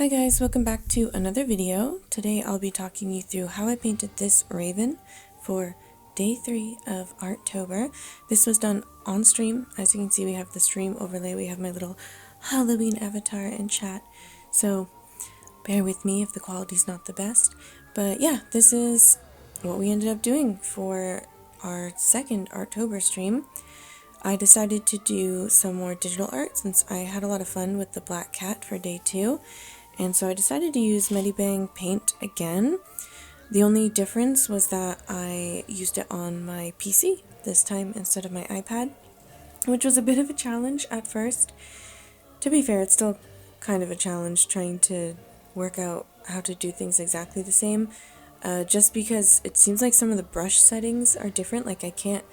Hi guys, welcome back to another video. Today I'll be talking you through how I painted this raven for day 3 of Artober. This was done on stream. As you can see, we have the stream overlay. We have my little Halloween avatar in chat. So bear with me if the quality's not the best. But yeah, this is what we ended up doing for our second Artober stream. I decided to do some more digital art since I had a lot of fun with the black cat for day 2. And so I decided to use Medibang paint again. The only difference was that I used it on my PC this time instead of my iPad, which was a bit of a challenge at first. To be fair, it's still kind of a challenge trying to work out how to do things exactly the same, just because it seems like some of the brush settings are different. Like I can't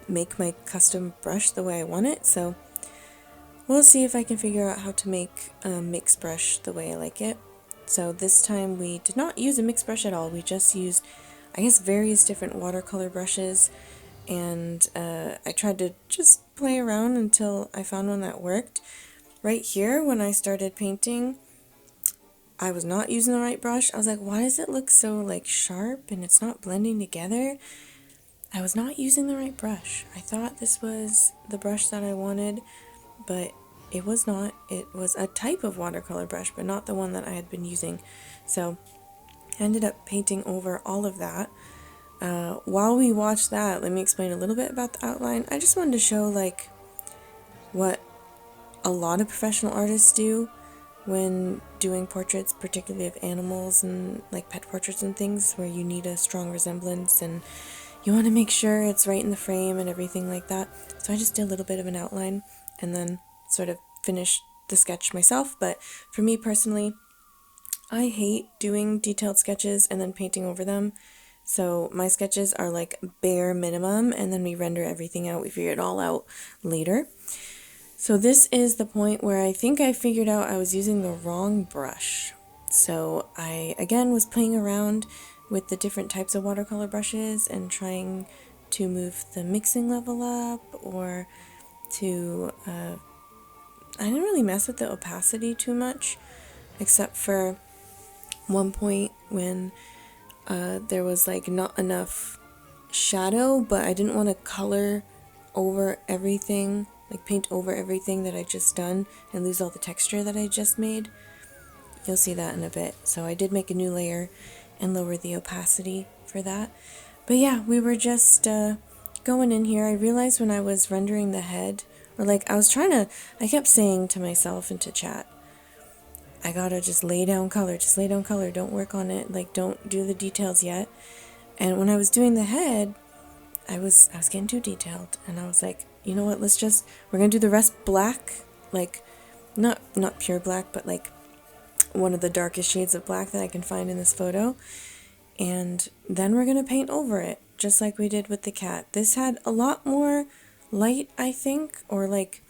make my custom brush the way I want it, so we'll see if I can figure out how to make a mixed brush the way I like it. So this time we did not use a mixed brush at all. We just used, I guess, various different watercolor brushes, and I tried to just play around until I found one that worked. Right here, when I started painting, I was not using the right brush. I was like, why does it look so like sharp and it's not blending together? I was not using the right brush. I thought this was the brush that I wanted, but it was not. It was a type of watercolor brush, but not the one that I had been using. So I ended up painting over all of that. While we watched that, let me explain a little bit about the outline. I just wanted to show like what a lot of professional artists do when doing portraits, particularly of animals and like pet portraits and things, where you need a strong resemblance and you want to make sure it's right in the frame and everything like that. So I just did a little bit of an outline and then sort of finished the sketch myself. But for me personally, I hate doing detailed sketches and then painting over them. So my sketches are like bare minimum, and then we render everything out. We figure it all out later. So this is the point where I think I figured out I was using the wrong brush. So I again was playing around with the different types of watercolor brushes and trying to move the mixing level up, or to I didn't really mess with the opacity too much, except for one point when there was like not enough shadow, but I didn't want to color over everything, like paint over everything that I just done and lose all the texture that I just made. You'll see that in a bit. So I did make a new layer and lower the opacity for that. But yeah, we were just going in here. I realized when I was rendering the head, or like I kept saying to myself and to chat, I gotta just lay down color, don't work on it, like don't do the details yet. And when I was doing the head, I was getting too detailed, and I was like, you know what, we're gonna do the rest black, like not pure black, but like one of the darkest shades of black that I can find in this photo, and then we're gonna paint over it just like we did with the cat. This had a lot more light, I think, or like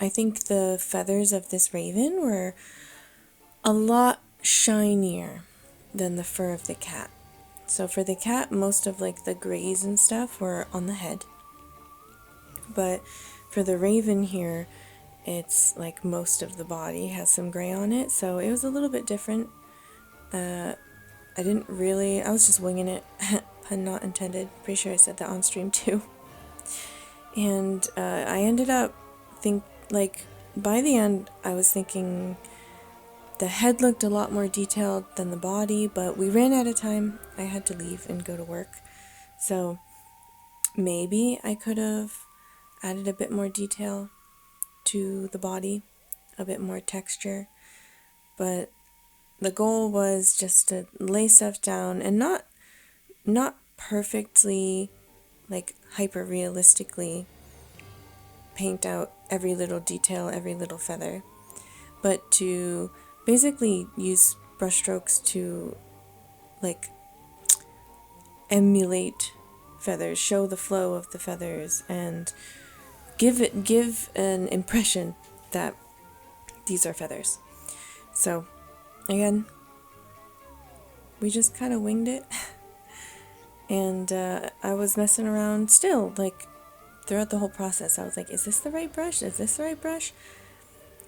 I think the feathers of this raven were a lot shinier than the fur of the cat. So for the cat, most of like the grays and stuff were on the head, but for the raven here, it's like most of the body has some gray on it, so it was a little bit different. I was just winging it, pun not intended. Pretty sure I said that on stream too. And I ended up by the end I was thinking the head looked a lot more detailed than the body, but we ran out of time. I had to leave and go to work. So maybe I could have added a bit more detail to the body, a bit more texture, but the goal was just to lay stuff down and not perfectly, like hyper realistically paint out every little detail, every little feather, but to basically use brushstrokes to like emulate feathers, show the flow of the feathers, and give an impression that these are feathers. So again, we just kind of winged it. And I was messing around still, like throughout the whole process. I was like, is this the right brush? Is this the right brush?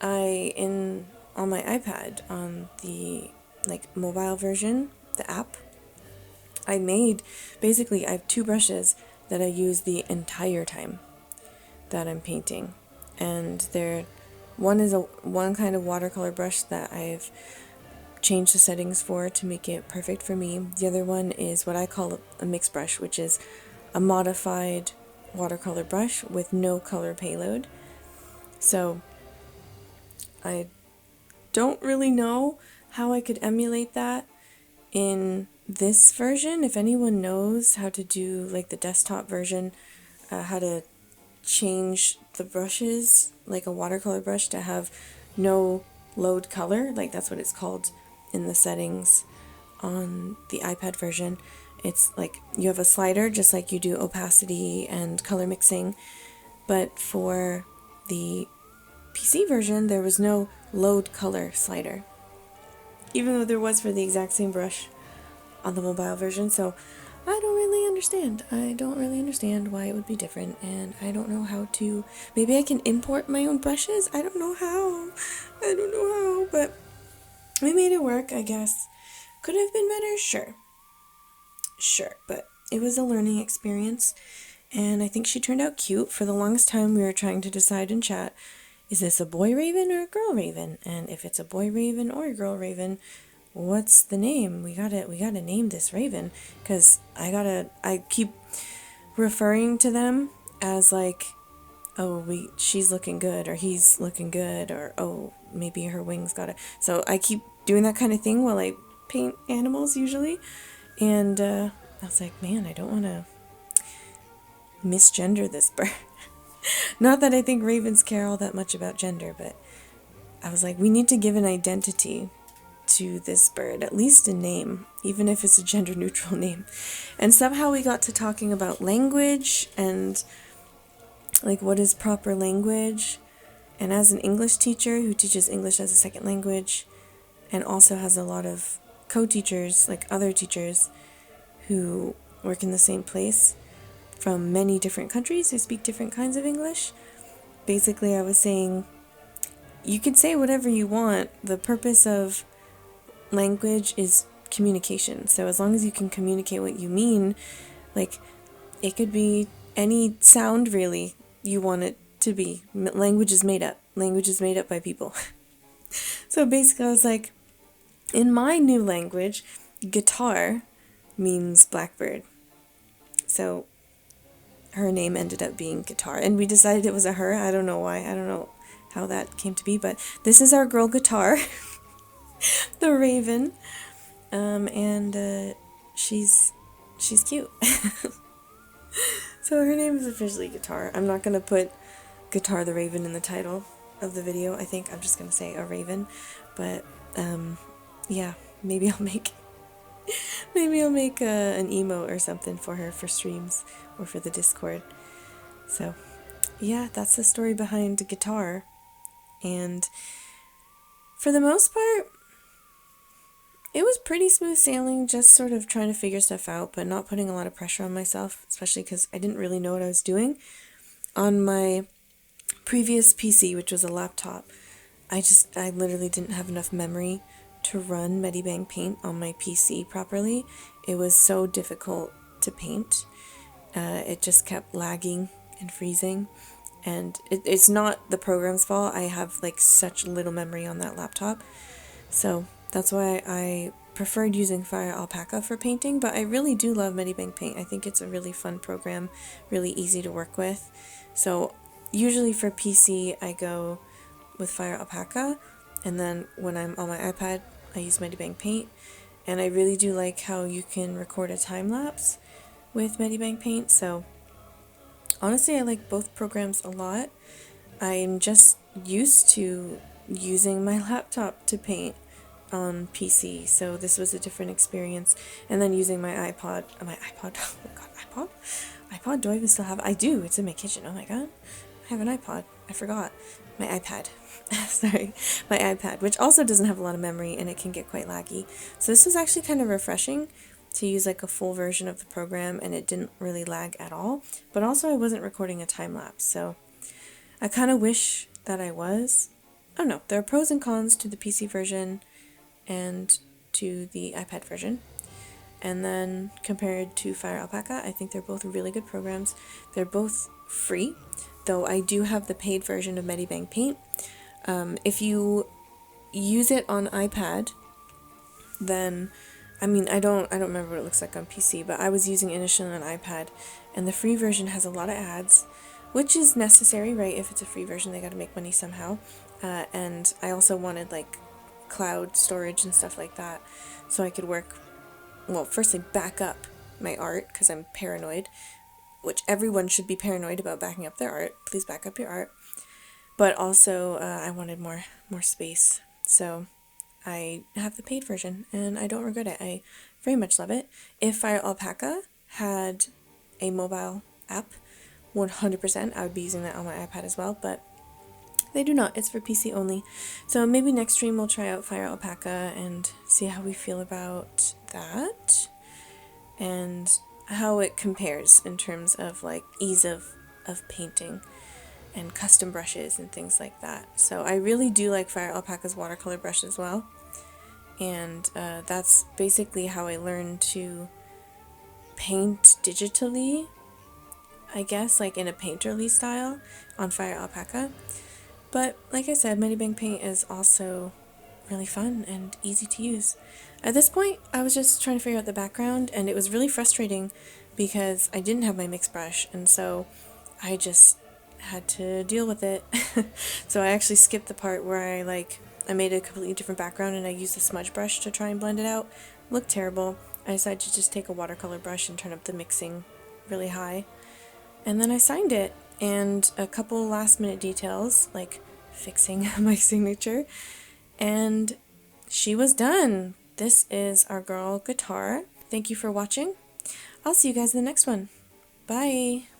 In on my iPad, on the like mobile version, the app, basically I have two brushes that I use the entire time that I'm painting. And one is one kind of watercolor brush that I've changed the settings for to make it perfect for me. The other one is what I call a mixed brush, which is a modified watercolor brush with no color payload. So I don't really know how I could emulate that in this version. If anyone knows how to do like the desktop version, how to change the brushes, like a watercolor brush, to have no load color, like that's what it's called in the settings on the iPad version. It's like you have a slider just like you do opacity and color mixing, but for the PC version there was no load color slider, even though there was for the exact same brush on the mobile version. So I don't really understand. I don't really understand why it would be different, and I don't know how to. Maybe I can import my own brushes? I don't know how. I don't know how, but we made it work, I guess. Could have been better? Sure. Sure, but it was a learning experience, and I think she turned out cute. For the longest time, we were trying to decide in chat, is this a boy raven or a girl raven? And if it's a boy raven or a girl raven, what's the name? We gotta name this raven, because I keep referring to them as like, oh, she's looking good, or he's looking good, or oh, maybe her wings so I keep doing that kind of thing while I paint animals usually. And I was like, man, I don't want to misgender this bird. Not that I think ravens care all that much about gender, but I was like, we need to give an identity to this bird, at least a name, even if it's a gender neutral name. And somehow we got to talking about language and like what is proper language. And as an English teacher who teaches English as a second language and also has a lot of co-teachers, like other teachers who work in the same place from many different countries who speak different kinds of English, basically I was saying you can say whatever you want. The purpose of language is communication. So as long as you can communicate what you mean, like it could be any sound really you want it to be. Language is made up. Language is made up by people. So basically I was like, in my new language, guitar means blackbird. So her name ended up being Guitar, and we decided it was a her. I don't know why. I don't know how that came to be, but this is our girl Guitar, the raven, and she's cute. So her name is officially Guitar. I'm not gonna put Guitar the Raven in the title of the video. I think I'm just gonna say a raven, but yeah, maybe I'll make an emote or something for her for streams or for the Discord. So yeah, that's the story behind Guitar. And for the most part, it was pretty smooth sailing, just sort of trying to figure stuff out, but not putting a lot of pressure on myself, especially because I didn't really know what I was doing. On my previous PC, which was a laptop, I literally didn't have enough memory to run Medibang Paint on my PC properly. It was so difficult to paint. It just kept lagging and freezing, and it's not the program's fault. I have like such little memory on that laptop, so that's why I preferred using Fire Alpaca for painting. But I really do love Medibang Paint. I think it's a really fun program, really easy to work with. So usually for PC I go with Fire Alpaca, and then when I'm on my iPad I use Medibang Paint. And I really do like how you can record a time lapse with Medibang Paint. So honestly, I like both programs a lot. I'm just used to using my laptop to paint on PC, so this was a different experience. And then using my iPod, oh my god, iPod, do I even still have it? I do, it's in my kitchen. Oh my god, I have an iPod, I forgot. My iPad, sorry, my iPad, which also doesn't have a lot of memory and it can get quite laggy. So this was actually kind of refreshing to use like a full version of the program, and it didn't really lag at all. But also I wasn't recording a time lapse, so I kind of wish that I was, I don't know, there are pros and cons to the PC version and to the iPad version. And then compared to Fire Alpaca, I think they're both really good programs. They're both free, though I do have the paid version of Medibang Paint. If you use it on iPad, then I mean I don't remember what it looks like on PC, but I was using it initially on iPad, and the free version has a lot of ads, which is necessary, right? If it's a free version, they got to make money somehow. And I also wanted like cloud storage and stuff like that, so I could work. Well, firstly, back up my art because I'm paranoid, which everyone should be paranoid about backing up their art. Please back up your art. But also, I wanted more space, so I have the paid version, and I don't regret it. I very much love it. If Fire Alpaca had a mobile app, 100%, I would be using that on my iPad as well, but they do not. It's for PC only. So maybe next stream we'll try out Fire Alpaca and see how we feel about that and how it compares in terms of like ease of painting and custom brushes and things like that. So I really do like Fire Alpaca's watercolor brush as well. And that's basically how I learned to paint digitally, I guess, like in a painterly style on Fire Alpaca. But like I said, Medibang Paint is also really fun and easy to use. At this point, I was just trying to figure out the background, and it was really frustrating because I didn't have my mix brush, and so I just had to deal with it. So I actually skipped the part where I made a completely different background and I used a smudge brush to try and blend it out. It looked terrible. I decided to just take a watercolor brush and turn up the mixing really high. And then I signed it, and a couple last minute details, like fixing my signature, and she was done. This is our girl guitar. Thank you for watching. I'll see you guys in the next one. Bye!